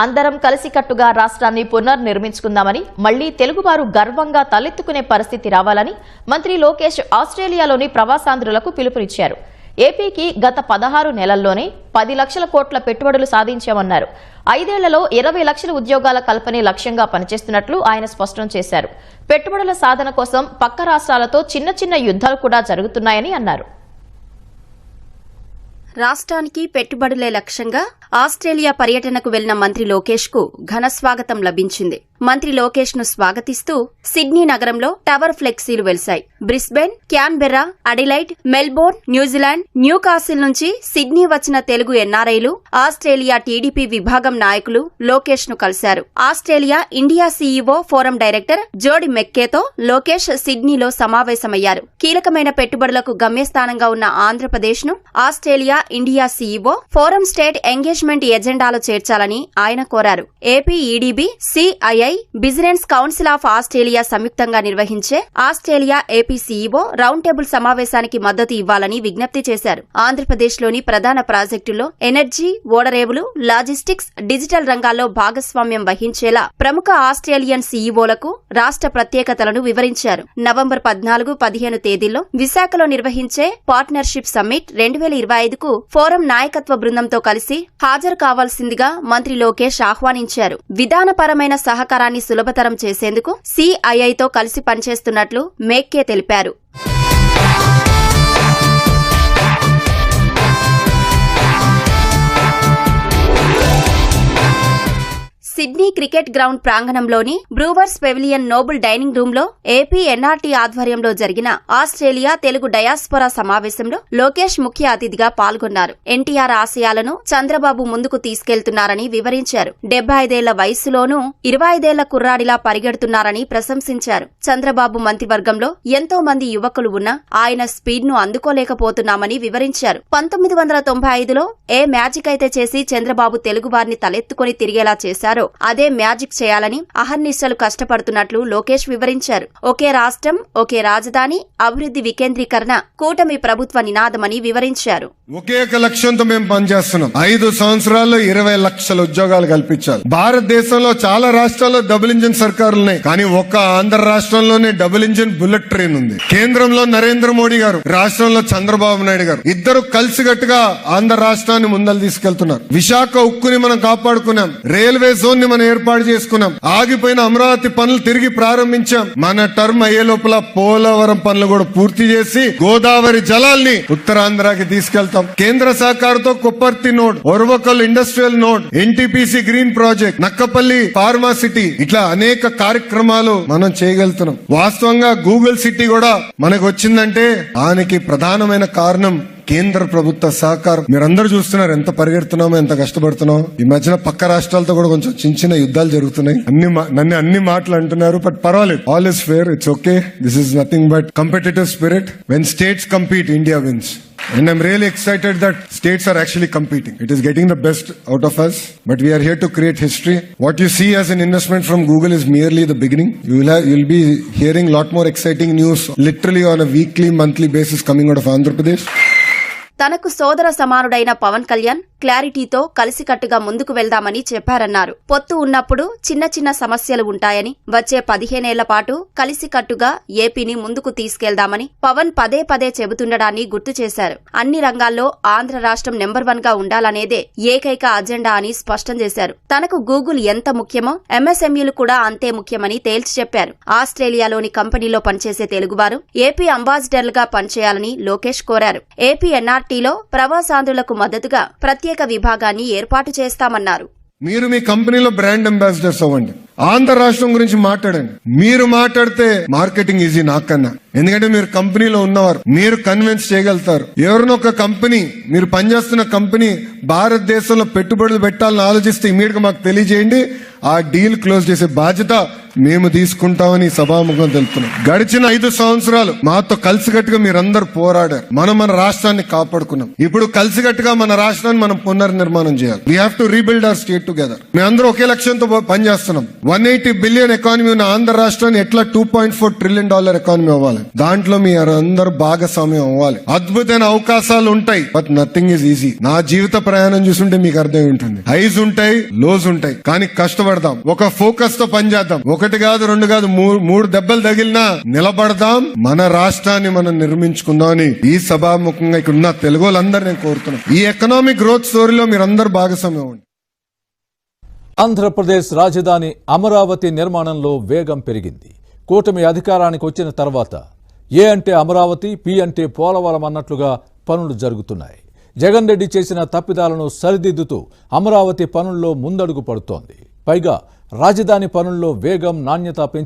అందరం కలిసికట్టుగా రాష్ట్రాన్ని పునర్నిర్మించుకుందామని, మళ్లీ తెలుగువారు గర్వంగా తలెత్తుకునే పరిస్థితి రావాలని మంత్రి లోకేష్ ఆస్ట్రేలియాలోని ప్రవాసాంధ్రులకు పిలుపునిచ్చారు. ఏపీకి గత 16 నెలల్లోనే 10 లక్షల కోట్ల పెట్టుబడులు సాధించామన్నారు. 5 ఏళ్లలో 20 లక్షల ఉద్యోగాల కల్పనే లక్ష్యంగా పనిచేస్తున్నట్లు ఆయన స్పష్టం చేశారు. పెట్టుబడుల సాధన కోసం పక్క రాష్ట్రాలతో చిన్న చిన్న యుద్ధాలు కూడా జరుగుతున్నాయని అన్నారు. రాష్ట్రానికి పెట్టుబడులే లక్ష్యంగా ఆస్ట్రేలియా పర్యటనకు వెళ్లిన మంత్రి లోకేష్ కు ఘన స్వాగతం లభించింది. మంత్రి లోకేష్ ను స్వాగతిస్తూ సిడ్నీ నగరంలో టవర్ ఫ్లెక్సీలు వెలిశాయి. Brisbane, Canberra, Adelaide, Melbourne, New Zealand, Newcastle నుంచి సిడ్నీ వచ్చిన తెలుగు ఎన్ఆర్ఐలు, ఆస్ట్రేలియా టీడీపీ విభాగం నాయకులు లోకేష్ ను కలిశారు. Australia India CEO forum director జోడి మెక్కేతో లోకేష్ సిడ్నీలో సమావేశమయ్యారు. కీలకమైన పెట్టుబడులకు గమ్యస్థానంగా ఉన్న ఆంధ్రప్రదేశ్ ను Australia India CEO forum state engagement ఎజెండాలో చేర్చాలని ఆయన కోరారు. AP EDB, CII, business council of Australia సంయుక్తంగా నిర్వహించే Australia AP CEO round table సమావేశానికి మద్దతు ఇవ్వాలని విజ్ఞప్తి చేశారు. ఆంధ్రప్రదేశ్లోని ప్రధాన ప్రాజెక్టుల్లో ఎనర్జీ, ఓడరేవులు, లాజిస్టిక్స్, డిజిటల్ రంగాల్లో భాగస్వామ్యం వహించేలా ప్రముఖ ఆస్ట్రేలియన్ సీఈఓలకు రాష్ట్ర ప్రత్యేకతలను వివరించారు. నవంబర్ 14-15 తేదీల్లో విశాఖలో నిర్వహించే పార్ట్నర్షిప్ సమ్మిట్ 2025కు ఫోరం నాయకత్వ బృందంతో కలిసి హాజరు కావాల్సిందిగా మంత్రి లోకేష్ ఆహ్వానించారు. విధానపరమైన సహకారాన్ని సులభతరం చేసేందుకు సిఐఐతో కలిసి పనిచేస్తున్నట్లు మేక్కే తెలిపారు. సిడ్నీ క్రికెట్ గ్రౌండ్ ప్రాంగణంలోని brewers pavilion noble dining room లో ఏపీ ఎన్ఆర్టీ ఆధ్వర్యంలో జరిగిన ఆస్ట్రేలియా తెలుగు డయాస్పోరా సమావేశంలో లోకేష్ ముఖ్య అతిథిగా పాల్గొన్నారు. ఎన్టీఆర్ ఆశయాలను చంద్రబాబు ముందుకు తీసుకెళ్తున్నారని వివరించారు. 75 ఏళ్ల వయసులోనూ 25 ఏళ్ల కుర్రాడిలా పరిగెడుతున్నారని ప్రశంసించారు. చంద్రబాబు మంత్రివర్గంలో ఎంతో మంది యువకులు ఉన్నా ఆయన స్పీడ్ ను అందుకోలేకపోతున్నామని వివరించారు. 1995లో ఏ మ్యాజిక్ అయితే చేసి చంద్రబాబు తెలుగువారిని తలెత్తుకుని తిరిగేలా చేశారో అదే మ్యాజిక్ చేయాలని అహర్నిశలు కష్టపడుతున్నట్లు లోకేష్ వివరించారు. ఒకే రాష్ట్రం, ఒకే రాజధాని, అభివృద్ధి వికేంద్రీకరణ కూటమి ప్రభుత్వ నినాదమని వివరించారు. ఒకే ఒక లక్ష్యంతో మేము పనిచేస్తున్నాం. 5 సంవత్సరాల్లో 20 లక్షల ఉద్యోగాలు కల్పించాలి. భారతదేశంలో చాలా రాష్ట్రాల్లో డబుల్ ఇంజిన్ సర్కారులున్నాయి, కానీ ఒక్క ఆంధ్ర రాష్ట్రంలోనే డబుల్ ఇంజిన్ బుల్లెట్ ట్రైన్ ఉంది. కేంద్రంలో నరేంద్ర మోడీ గారు, రాష్ట్రంలో చంద్రబాబు నాయుడు గారు ఇద్దరు కలిసికట్టుగా ఆంధ్ర రాష్ట్రాన్ని ముందలు తీసుకెళ్తున్నారు. విశాఖ ఉక్కుని మనం కాపాడుకున్నాం. రైల్వే జోన్ ని మనం ఏర్పాటు చేసుకున్నాం. ఆగిపోయిన అమరావతి పనులు తిరిగి ప్రారంభించాం. మన టర్మ్ అయ్యే లోపల పోలవరం పనులు కూడా పూర్తి చేసి గోదావరి జలాల్ని ఉత్తరాంధ్రకి తీసుకెళ్తాం. కేంద్ర సహకారంతో Kopparthi node, Orvakal industrial node, NTPC green project, Nakkapalli pharma city, ఇట్లా అనేక కార్యక్రమాలు మనం చేయగలుగుతున్నాం. వాస్తవంగా గూగుల్ సిటీ కూడా మనకు వచ్చిందంటే దానికి ప్రధానమైన కారణం కేంద్ర ప్రభుత్వ సహకారం. మీరందరూ చూస్తున్నారు ఎంత పరిగెడుతున్నామో, ఎంత కష్టపడుతున్నామో. ఈ మధ్యన పక్క రాష్ట్రాలతో కూడా కొంచెం చిన్న యుద్ధాలు జరుగుతున్నాయి. నన్ను అన్ని మాటలు అంటున్నారు, బట్ పర్వాలేదు. All is fair, it's okay. This is nothing but competitive spirit. When states compete, India wins. And I'm really excited that states are actually competing. It is getting the best out of us, but we are here to create history. What you see as an investment from Google is merely the beginning. You'll be hearing a lot more exciting news literally on a weekly, monthly basis coming out of Andhra Pradesh. తనకు సోదర సమానుడైన పవన్ కళ్యాణ్ క్లారిటీతో కలిసికట్టుగా ముందుకు వెళ్దామని చెప్పారన్నారు. పొత్తు ఉన్నప్పుడు చిన్న చిన్న సమస్యలు ఉంటాయని, వచ్చే 15 ఏళ్ల పాటు కలిసికట్టుగా ఏపీని ముందుకు తీసుకెళ్దామని పవన్ పదే పదే చెబుతుండడాన్ని గుర్తు చేశారు. అన్ని రంగాల్లో ఆంధ్ర రాష్ట్రం నెంబర్ 1 గా ఉండాలనేదే ఏకైక అజెండా అని స్పష్టం చేశారు. తనకు గూగుల్ ఎంత ముఖ్యమో ఎంఎస్ఎంఈలు కూడా అంతే ముఖ్యమని తేల్చి చెప్పారు. ఆస్ట్రేలియాలోని కంపెనీలో పనిచేసే తెలుగువారు ఏపీ అంబాసిడర్లుగా పనిచేయాలని లోకేష్ కోరారు. ఏపీ ఎన్ఆర్టీలో ప్రవాసాంధ్రులకు మద్దతుగా ప్రత్యేక విభాగాన్ని ఏర్పాటు చేస్తామన్నారు. మీరు మీ కంపెనీలో బ్రాండ్ అంబాసిడర్స్ అవ్వండి. ఆంధ్ర రాష్ట్రం గురించి మాట్లాడండి. మీరు మాట్లాడితే మార్కెటింగ్ ఈజీ నాకన్నా, ఎందుకంటే మీరు కంపెనీలో ఉన్నవారు, మీరు కన్విన్స్ చేయగలుగుతారు. ఎవరినో ఒక కంపెనీ, మీరు పనిచేస్తున్న కంపెనీ భారతదేశంలో పెట్టుబడులు పెట్టాలని ఆలోచిస్తే ఇమీడియట్ గా మాకు తెలియజేయండి. ఆ డీల్ క్లోజ్ చేసే బాధ్యత మేము తీసుకుంటామని ఈ సభాముఖం తెలుపుతున్నాం. గడిచిన 5 సంవత్సరాలు మాతో కలిసికట్టుగా మీరందరూ పోరాడారు. మనం మన రాష్ట్రాన్ని కాపాడుకున్నాం. ఇప్పుడు కలిసికట్టుగా మన రాష్ట్రాన్ని మనం పునర్నిర్మాణం చేయాలి. We have to rebuild our state together. మేమందరూ ఒకే లక్ష్యంతో పనిచేస్తున్నాం. 180 బిలియన్ ఎకానమీ ఉన్న ఆంధ్ర రాష్ట్రాన్ని ఎట్లా $2.4 ట్రిలియన్ ఎకానమీ అవ్వాలి. దాంట్లో మీ అందరూ భాగస్వామ్యం అవ్వాలి. అద్భుతమైన అవకాశాలు ఉంటాయి, బట్ నథింగ్ ఈజ్ ఈజీ. నా జీవిత ప్రయాణం చూస్తుంటే మీకు అర్థం ఉంటుంది. హైస్ ఉంటాయి, లోస్ ఉంటాయి, కానీ కష్టపడదాం. ఒక ఫోకస్ తో పనిచేద్దాం. 1 కాదు 2 కాదు 3 దెబ్బలు తగిలినా నిలబడదాం. మన రాష్ట్రాన్ని మనం నిర్మించుకుందాం అని ఈ సభాముఖంగా ఇక్కడ ఉన్న తెలుగు వాళ్ళందరూ నేను కోరుతున్నాను. ఈ ఎకనామిక్ గ్రోత్ స్టోరీలో మీరందరూ భాగస్వామ్యం అవ్వండి. ఆంధ్రప్రదేశ్ రాజధాని అమరావతి నిర్మాణంలో వేగం పెరిగింది. కూటమి అధికారానికి వచ్చిన తర్వాత ఏ అంటే అమరావతి, పి అంటే పోలవరం అన్నట్లుగా పనులు జరుగుతున్నాయి. జగన్ రెడ్డి చేసిన తప్పిదాలను సరిదిద్దుతూ అమరావతి పనుల్లో ముందడుగు పడుతోంది. పైగా రాజధాని పనుల్లో వేగం, నాణ్యత పెంచి